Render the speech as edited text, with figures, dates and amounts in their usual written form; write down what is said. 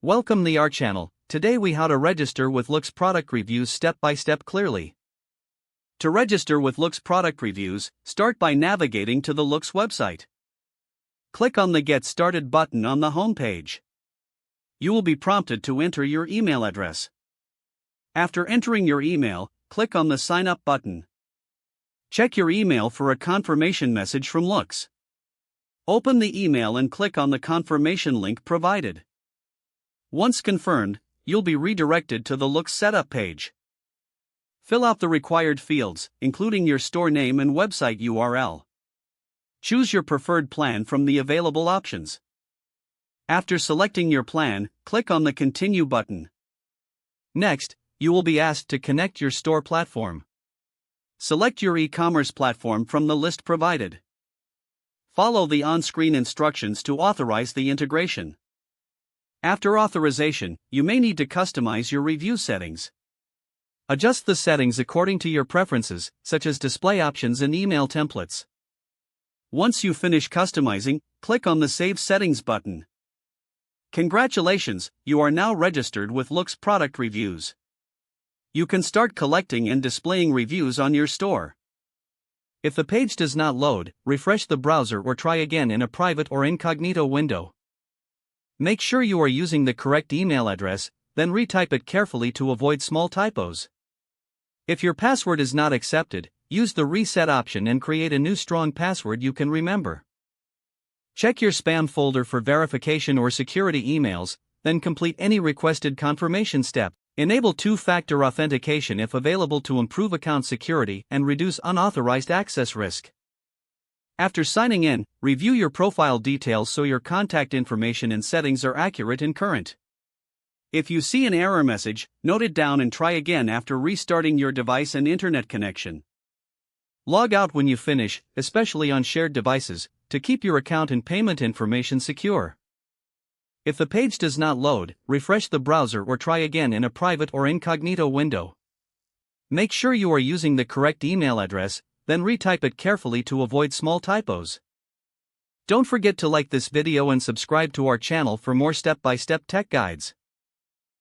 Welcome to our channel. Today we how to register with Loox Product Reviews step by step clearly. To register with Loox Product Reviews, start by navigating to the Loox website. Click on the Get Started button on the home page. You will be prompted to enter your email address. After entering your email, click on the Sign Up button. Check your email for a confirmation message from Loox. Open the email and click on the confirmation link provided. Once confirmed, you'll be redirected to the Loox setup page. Fill out the required fields, including your store name and website URL. Choose your preferred plan from the available options. After selecting your plan, click on the Continue button. Next, you will be asked to connect your store platform. Select your e-commerce platform from the list provided. Follow the on-screen instructions to authorize the integration. After authorization, you may need to customize your review settings. Adjust the settings according to your preferences, such as display options and email templates. Once you finish customizing, click on the Save Settings button. Congratulations, you are now registered with Loox Product Reviews. You can start collecting and displaying reviews on your store. If the page does not load, refresh the browser or try again in a private or incognito window. Make sure you are using the correct email address, then retype it carefully to avoid small typos. If your password is not accepted, use the Reset option and create a new strong password you can remember. Check your spam folder for verification or security emails, then complete any requested confirmation step. Enable two-factor authentication if available to improve account security and reduce unauthorized access risk. After signing in, review your profile details so your contact information and settings are accurate and current. If you see an error message, note it down and try again after restarting your device and internet connection. Log out when you finish, especially on shared devices, to keep your account and payment information secure. If the page does not load, refresh the browser or try again in a private or incognito window. Make sure you are using the correct email address, then retype it carefully to avoid small typos. Don't forget to like this video and subscribe to our channel for more step-by-step tech guides.